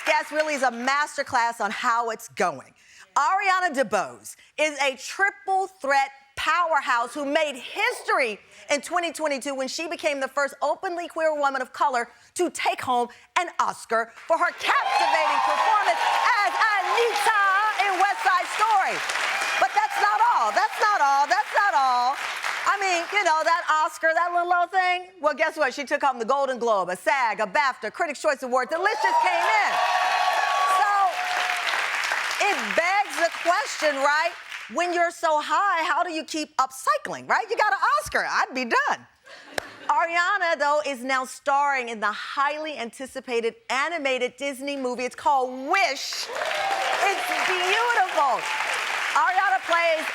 next guest really is a masterclass on how it's going. Ariana Debose is a triple threat powerhouse who made history in 2022 when she became the first openly queer woman of color to take home an Oscar for her captivating performance as Anita in West Side Story. But that's not all. That's not all. That's not all. I mean, you know, that Oscar, that little thing. Well, guess what? She took home the Golden Globe, a SAG, a BAFTA, Critics' Choice Award. The list just came in. So it begs the question, right? When you're so high, how do you keep upcycling, right? You got an Oscar. I'd be done. Ariana, though, is now starring in the highly anticipated animated Disney movie. It's called Wish. It's beautiful. Ariana plays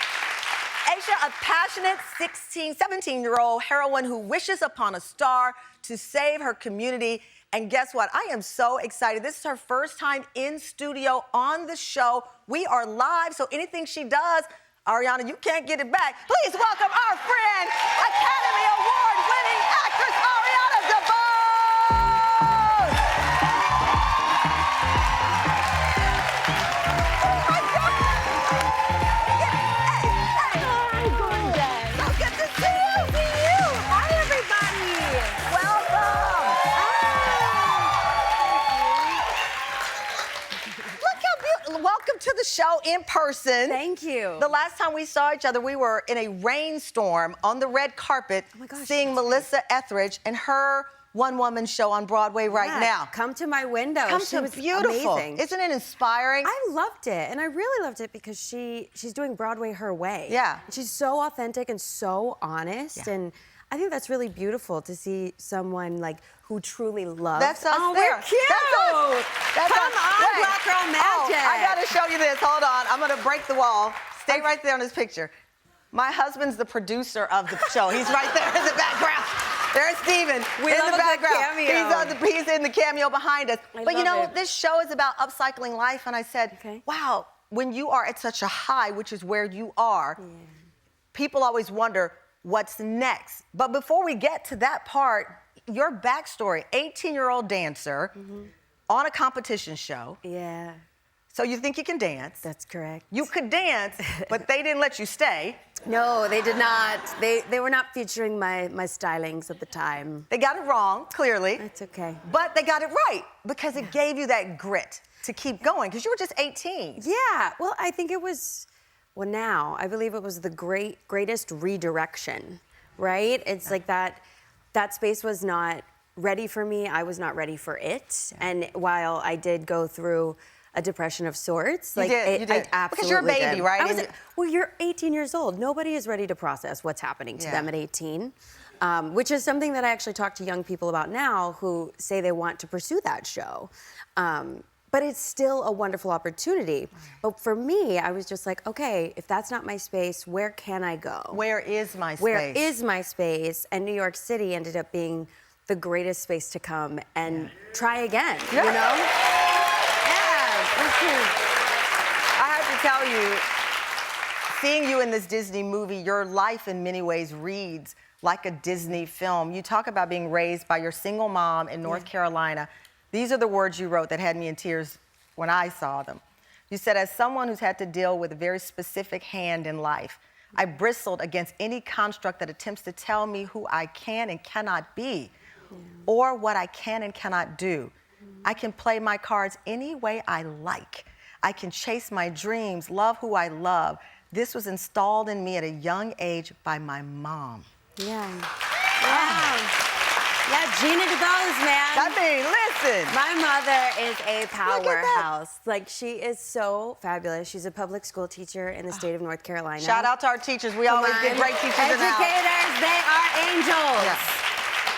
Aisha, a passionate 17-year-old heroine who wishes upon a star to save her community. And guess what? I am so excited. This is her first time in studio on the show. We are live, so anything she does, Ariana, you can't get it back. Please welcome our friend, Academy Award-winning actress, Ariana Debose! Welcome to the show in person. Thank you. The last time we saw each other, we were in a rainstorm on the red carpet seeing Melissa Etheridge and her one-woman show on Broadway right now. Come to my window. She was beautiful. Amazing. Isn't it inspiring? I loved it, and I really loved it because she's doing Broadway her way. Yeah. She's so authentic and so honest, and I think that's really beautiful to see someone like who truly loves. That's us there. We're cute. That's Come on, Black Girl Magic. Oh, I gotta show you this. Hold on. I'm gonna break the wall. Stay right there on this picture. My husband's the producer of the show. He's right there in the background. There's Steven in the background. He's in the cameo behind us. But you know, this show is about upcycling life, and I said, wow, when you are at such a high, which is where you are, people always wonder, what's next? But before we get to that part, your backstory, 18-year-old dancer on a competition show. Yeah. So you think you can dance. That's correct. You could dance, but they didn't let you stay. No, they did not. They were not featuring my stylings at the time. They got it wrong, clearly. That's okay. But they got it right because it gave you that grit to keep going because you were just 18. Yeah, well, I think it was, well, now, I believe it was the greatest redirection, right? It's like that space was not ready for me. I was not ready for it. And while I did go through a depression of sorts, like you did. I absolutely because you're a baby, did. right? Well, you're 18 years old. Nobody is ready to process what's happening to them at 18, which is something that I actually talk to young people about now who say they want to pursue that show. But it's still a wonderful opportunity. But for me, I was just like, okay, if that's not my space, where can I go? Where is my space? Where is my space? And New York City ended up being the greatest space to come and try again, you know? I have to tell you, seeing you in this Disney movie, your life in many ways reads like a Disney film. You talk about being raised by your single mom in North Carolina. These are the words you wrote that had me in tears when I saw them. You said, as someone who's had to deal with a very specific hand in life, I bristled against any construct that attempts to tell me who I can and cannot be, or what I can and cannot do. I can play my cards any way I like. I can chase my dreams, love who I love. This was installed in me at a young age by my mom. Yeah, Gina Debose, man. I mean, listen. My mother is a powerhouse. Like, she is so fabulous. She's a public school teacher in the state of North Carolina. Shout out to our teachers. We always get great teachers in the house. Educators, they are angels. Yes.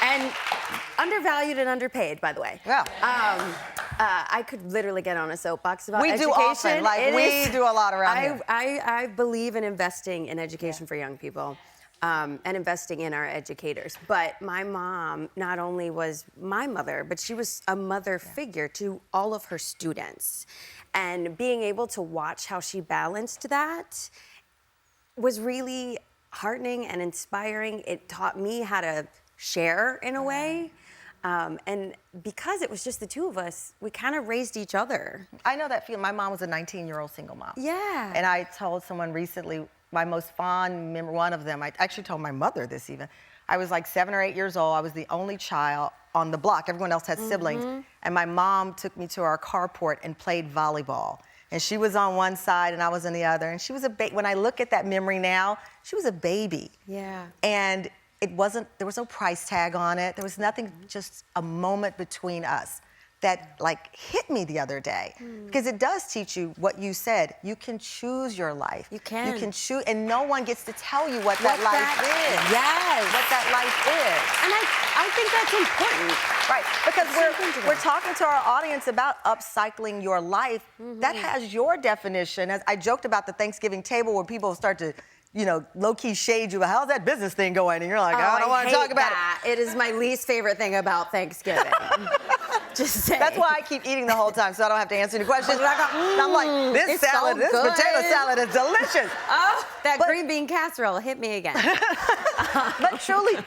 And undervalued and underpaid, by the way. Yeah. I could literally get on a soapbox about education. We do often. Like, we do a lot around here. I believe in investing in education for young people. And investing in our educators. But my mom not only was my mother, but she was a mother figure to all of her students. And being able to watch how she balanced that was really heartening and inspiring. It taught me how to share in a way. And because it was just the two of us, we kind of raised each other. I know that feeling. My mom was a 19-year-old single mom. Yeah. And I told someone recently, my most fond memory, one of them, I actually told my mother this even. I was like 7 or 8 years old. I was the only child on the block. Everyone else had siblings. And my mom took me to our carport and played volleyball. And she was on one side and I was on the other. And she was when I look at that memory now, she was a baby. Yeah. And there was no price tag on it. There was nothing, just a moment between us that like hit me the other day. Because it does teach you what you said. You can choose your life. You can. You can choose, and no one gets to tell you what that life is. Yes. What that life is. And I think that's important. Right, because we're talking to our audience about upcycling your life. That has your definition. As I joked about the Thanksgiving table where people start to, low-key shade you. How's that business thing going? And you're like, I don't want to talk about it. It is my least favorite thing about Thanksgiving. Just saying. That's why I keep eting the whole time, so I don't have to answer any questions. And I'm like, this salad, this potato salad is delicious. Oh, that green bean casserole hit me again. But truly,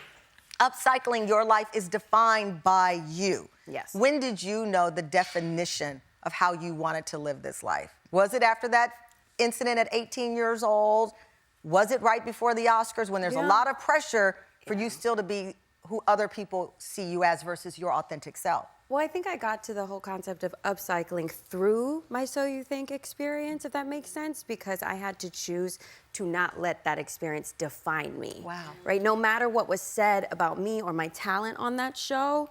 upcycling your life is defined by you. Yes. When did you know the definition of how you wanted to live this life? Was it after that incident at 18 years old? Was it right before the Oscars when there's a lot of pressure for you still to be who other people see you as versus your authentic self? Well, I think I got to the whole concept of upcycling through my So You Think experience, if that makes sense, because I had to choose to not let that experience define me. Wow. Right? No matter what was said about me or my talent on that show,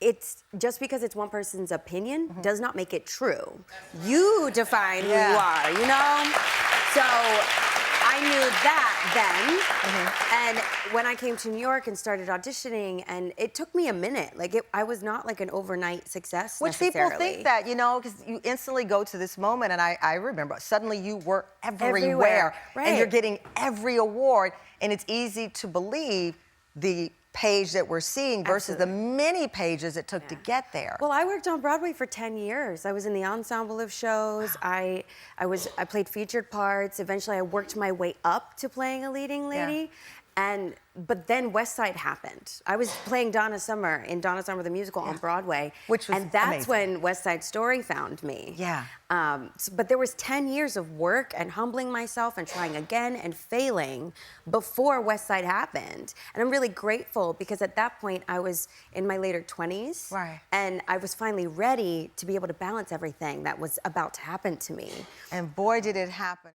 it's just because it's one person's opinion does not make it true. You define who you are, So I knew that then. And when I came to New York and started auditioning, and it took me a minute. I was not like an overnight success Which people think that, because you instantly go to this moment, and I remember, suddenly you were everywhere. Right. And you're getting every award, and it's easy to believe the page that we're seeing versus the many pages it took to get there. Well, I worked on Broadway for 10 years. I was in the ensemble of shows. I played featured parts. Eventually, I worked my way up to playing a leading lady. But then West Side happened. I was playing Donna Summer in Donna Summer the Musical on Broadway. Which was And that's amazing. when West Side Story found me. Yeah. But there was 10 years of work and humbling myself and trying again and failing before West Side happened. And I'm really grateful because at that point I was in my later 20s. Right. And I was finally ready to be able to balance everything that was about to happen to me. And boy, did it happen.